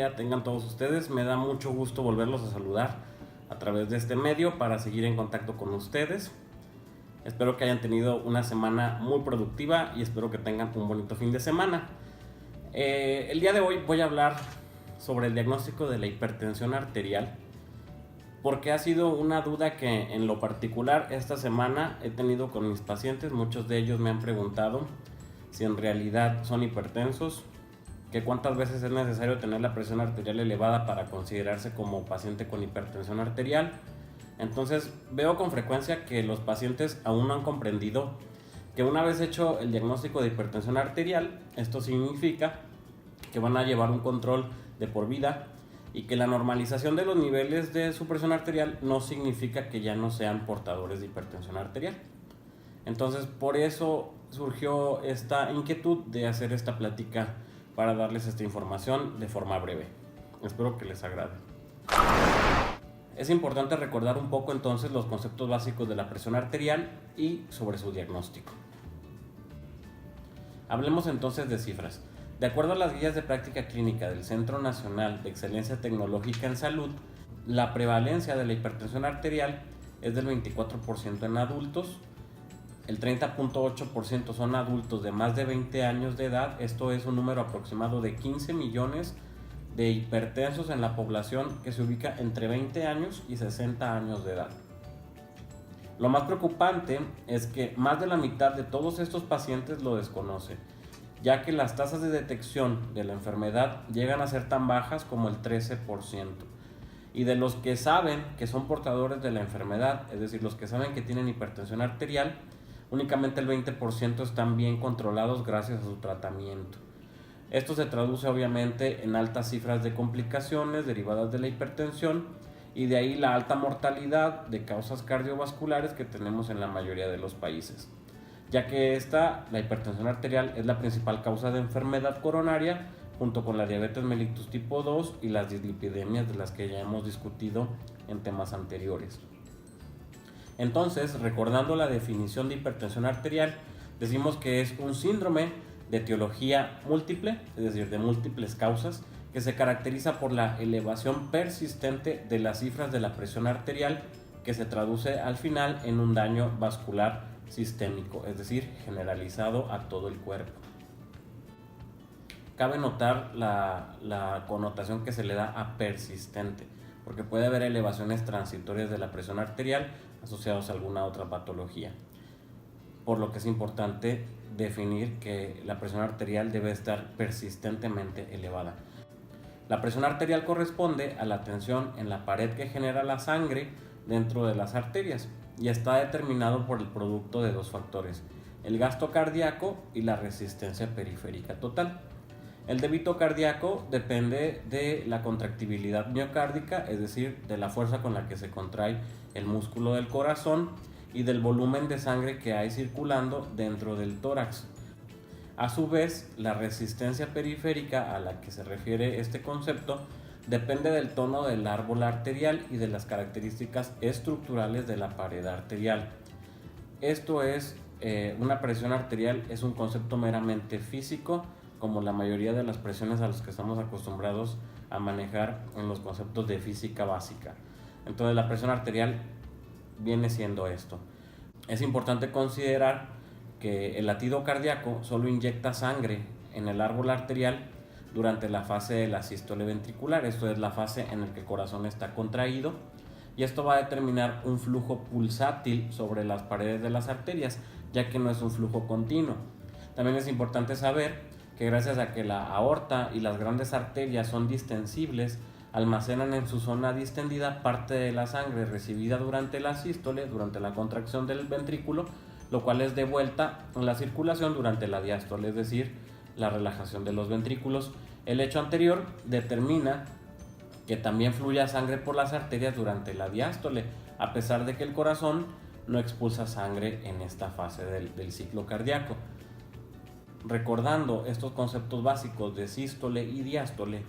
día tengan todos ustedes. Me da mucho gusto volverlos a saludar a través de este medio para seguir en contacto con ustedes. Espero que hayan tenido una semana muy productiva y espero que tengan un bonito fin de semana. El día de hoy voy a hablar sobre el diagnóstico de la hipertensión arterial, porque ha sido una duda que en lo particular esta semana he tenido con mis pacientes. Muchos de ellos me han preguntado si en realidad son hipertensos, que cuántas veces es necesario tener la presión arterial elevada para considerarse como paciente con hipertensión arterial. Entonces veo con frecuencia que los pacientes aún no han comprendido que una vez hecho el diagnóstico de hipertensión arterial, esto significa que van a llevar un control de por vida y que la normalización de los niveles de su presión arterial no significa que ya no sean portadores de hipertensión arterial. Entonces por eso surgió esta inquietud de hacer esta plática para darles esta información de forma breve. Espero que les agrade. Es importante recordar un poco entonces los conceptos básicos de la presión arterial y sobre su diagnóstico. Hablemos entonces de cifras. De acuerdo a las guías de práctica clínica del Centro Nacional de Excelencia Tecnológica en Salud, la prevalencia de la hipertensión arterial es del 24% en adultos, el 30.8% son adultos de más de 20 años de edad. Esto es un número aproximado de 15 millones de hipertensos en la población que se ubica entre 20 años y 60 años de edad. Lo más preocupante es que más de la mitad de todos estos pacientes lo desconocen, ya que las tasas de detección de la enfermedad llegan a ser tan bajas como el 13%. Y de los que saben que son portadores de la enfermedad, es decir, los que saben que tienen hipertensión arterial, únicamente el 20% están bien controlados gracias a su tratamiento. Esto se traduce obviamente en altas cifras de complicaciones derivadas de la hipertensión y de ahí la alta mortalidad de causas cardiovasculares que tenemos en la mayoría de los países, ya que la hipertensión arterial es la principal causa de enfermedad coronaria junto con la diabetes mellitus tipo 2 y las dislipidemias de las que ya hemos discutido en temas anteriores. Entonces, recordando la definición de hipertensión arterial, decimos que es un síndrome de etiología múltiple, es decir, de múltiples causas, que se caracteriza por la elevación persistente de las cifras de la presión arterial, que se traduce al final en un daño vascular sistémico, es decir, generalizado a todo el cuerpo. Cabe notar la connotación que se le da a persistente, porque puede haber elevaciones transitorias de la presión arterial asociadas a alguna otra patología, por lo que es importante definir que la presión arterial debe estar persistentemente elevada. La presión arterial corresponde a la tensión en la pared que genera la sangre dentro de las arterias y está determinado por el producto de dos factores, el gasto cardíaco y la resistencia periférica total. El débito cardíaco depende de la contractibilidad miocárdica, es decir, de la fuerza con la que se contrae el músculo del corazón y del volumen de sangre que hay circulando dentro del tórax. A su vez, la resistencia periférica a la que se refiere este concepto depende del tono del árbol arterial y de las características estructurales de la pared arterial. Esto es, una presión arterial es un concepto meramente físico, como la mayoría de las presiones a las que estamos acostumbrados a manejar en los conceptos de física básica. Entonces la presión arterial viene siendo esto. Es importante considerar que el latido cardíaco solo inyecta sangre en el árbol arterial durante la fase de la sístole ventricular, esto es la fase en la que el corazón está contraído, y esto va a determinar un flujo pulsátil sobre las paredes de las arterias, ya que no es un flujo continuo. También es importante saber que gracias a que la aorta y las grandes arterias son distensibles, almacenan en su zona distendida parte de la sangre recibida durante la sístole, durante la contracción del ventrículo, lo cual es devuelta en la circulación durante la diástole, es decir, la relajación de los ventrículos. El hecho anterior determina que también fluya sangre por las arterias durante la diástole, a pesar de que el corazón no expulsa sangre en esta fase del ciclo cardíaco. Recordando estos conceptos básicos de sístole y diástole,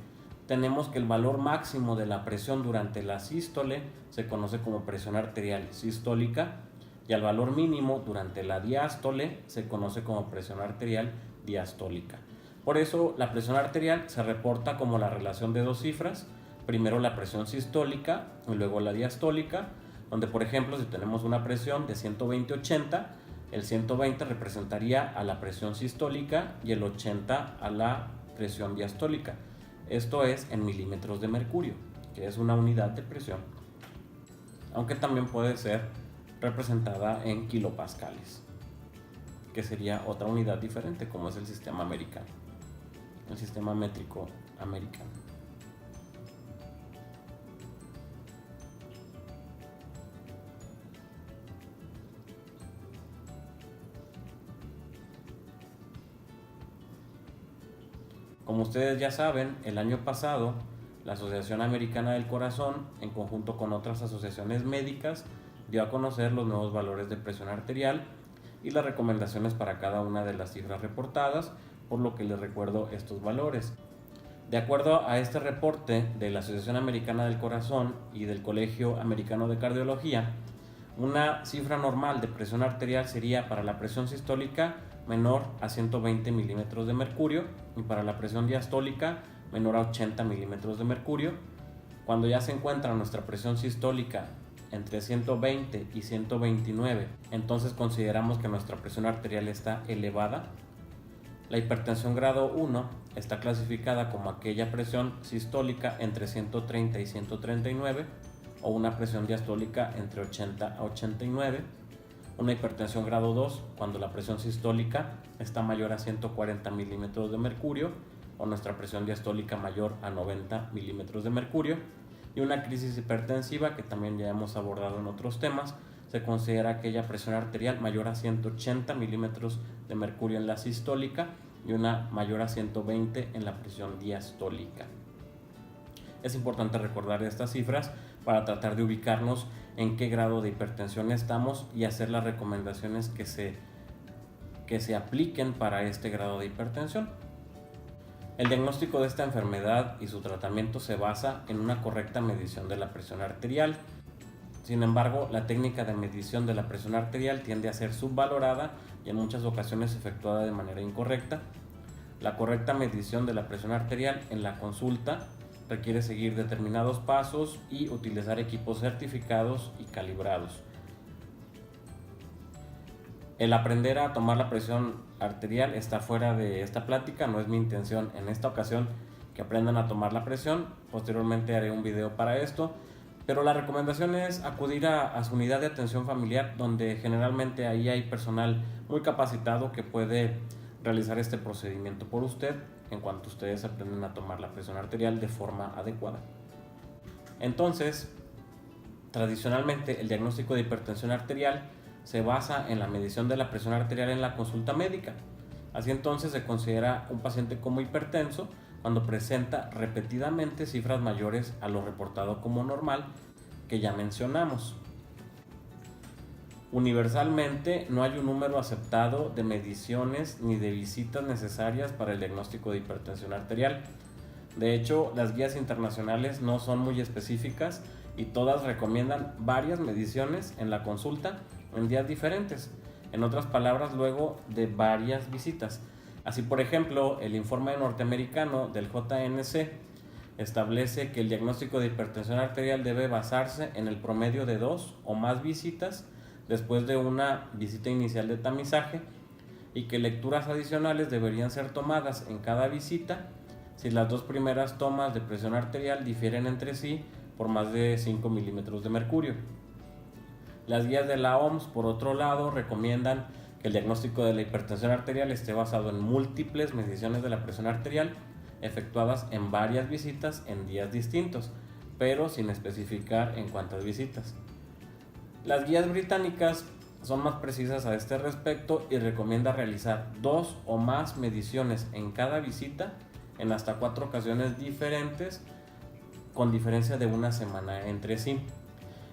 tenemos que el valor máximo de la presión durante la sístole se conoce como presión arterial sistólica y al valor mínimo durante la diástole se conoce como presión arterial diastólica. Por eso la presión arterial se reporta como la relación de dos cifras, primero la presión sistólica y luego la diastólica, donde por ejemplo si tenemos una presión de 120/80, el 120 representaría a la presión sistólica y el 80 a la presión diastólica. Esto es en milímetros de mercurio, que es una unidad de presión, aunque también puede ser representada en kilopascales, que sería otra unidad diferente, como es el sistema americano, el sistema métrico americano. Como ustedes ya saben, el año pasado la Asociación Americana del Corazón, en conjunto con otras asociaciones médicas, dio a conocer los nuevos valores de presión arterial y las recomendaciones para cada una de las cifras reportadas, por lo que les recuerdo estos valores. De acuerdo a este reporte de la Asociación Americana del Corazón y del Colegio Americano de Cardiología, una cifra normal de presión arterial sería para la presión sistólica menor a 120 milímetros de mercurio y para la presión diastólica menor a 80 milímetros de mercurio. Cuando ya se encuentra nuestra presión sistólica entre 120 y 129, entonces consideramos que nuestra presión arterial está elevada. La hipertensión grado 1 está clasificada como aquella presión sistólica entre 130 y 139 o una presión diastólica entre 80 a 89. Una hipertensión grado 2 cuando la presión sistólica está mayor a 140 milímetros de mercurio o nuestra presión diastólica mayor a 90 milímetros de mercurio. Y una crisis hipertensiva, que también ya hemos abordado en otros temas, se considera aquella presión arterial mayor a 180 milímetros de mercurio en la sistólica y una mayor a 120 en la presión diastólica. Es importante recordar estas cifras para tratar de ubicarnos en qué grado de hipertensión estamos y hacer las recomendaciones que se apliquen para este grado de hipertensión. El diagnóstico de esta enfermedad y su tratamiento se basa en una correcta medición de la presión arterial. Sin embargo, la técnica de medición de la presión arterial tiende a ser subvalorada y en muchas ocasiones efectuada de manera incorrecta. La correcta medición de la presión arterial en la consulta requiere seguir determinados pasos y utilizar equipos certificados y calibrados. El aprender a tomar la presión arterial está fuera de esta plática, no es mi intención en esta ocasión que aprendan a tomar la presión. Posteriormente haré un video para esto, pero la recomendación es acudir a su unidad de atención familiar, donde generalmente ahí hay personal muy capacitado que puede realizar este procedimiento por usted en cuanto ustedes aprenden a tomar la presión arterial de forma adecuada. Entonces, tradicionalmente el diagnóstico de hipertensión arterial se basa en la medición de la presión arterial en la consulta médica. Así entonces se considera un paciente como hipertenso cuando presenta repetidamente cifras mayores a lo reportado como normal que ya mencionamos. Universalmente no hay un número aceptado de mediciones ni de visitas necesarias para el diagnóstico de hipertensión arterial. De hecho, las guías internacionales no son muy específicas y todas recomiendan varias mediciones en la consulta en días diferentes. En otras palabras, luego de varias visitas. Así, por ejemplo, el informe norteamericano del JNC establece que el diagnóstico de hipertensión arterial debe basarse en el promedio de 2 o más visitas después de una visita inicial de tamizaje y que lecturas adicionales deberían ser tomadas en cada visita si las dos primeras tomas de presión arterial difieren entre sí por más de 5 milímetros de mercurio. Las guías de la OMS, por otro lado, recomiendan que el diagnóstico de la hipertensión arterial esté basado en múltiples mediciones de la presión arterial efectuadas en varias visitas en días distintos, pero sin especificar en cuántas visitas. Las guías británicas son más precisas a este respecto y recomienda realizar 2 o más mediciones en cada visita en hasta 4 ocasiones diferentes con diferencia de una semana entre sí.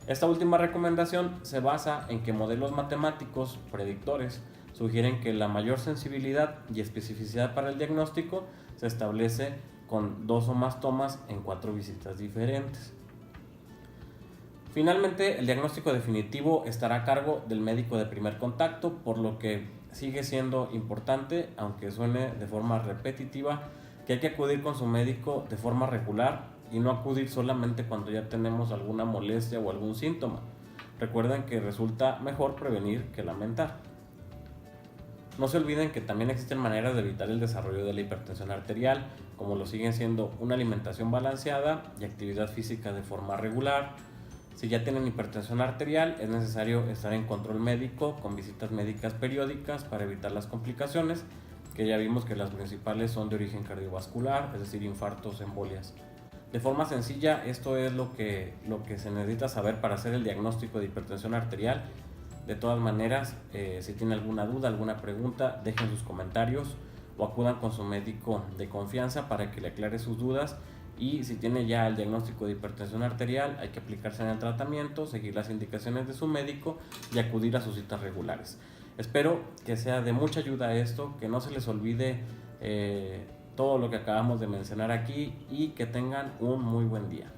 Esta última recomendación se basa en que modelos matemáticos predictores sugieren que la mayor sensibilidad y especificidad para el diagnóstico se establece con 2 o más tomas en 4 visitas diferentes. Finalmente, el diagnóstico definitivo estará a cargo del médico de primer contacto, por lo que sigue siendo importante, aunque suene de forma repetitiva, que hay que acudir con su médico de forma regular y no acudir solamente cuando ya tenemos alguna molestia o algún síntoma. Recuerden que resulta mejor prevenir que lamentar. No se olviden que también existen maneras de evitar el desarrollo de la hipertensión arterial, como lo siguen siendo una alimentación balanceada y actividad física de forma regular. Si ya tienen hipertensión arterial, es necesario estar en control médico con visitas médicas periódicas para evitar las complicaciones, que ya vimos que las principales son de origen cardiovascular, es decir, infartos, embolias. De forma sencilla, esto es lo que se necesita saber para hacer el diagnóstico de hipertensión arterial. De todas maneras, si tienen alguna duda, alguna pregunta, dejen sus comentarios o acudan con su médico de confianza para que le aclare sus dudas. Y si tiene ya el diagnóstico de hipertensión arterial, hay que aplicarse en el tratamiento, seguir las indicaciones de su médico y acudir a sus citas regulares. Espero que sea de mucha ayuda esto, que no se les olvide todo lo que acabamos de mencionar aquí y que tengan un muy buen día.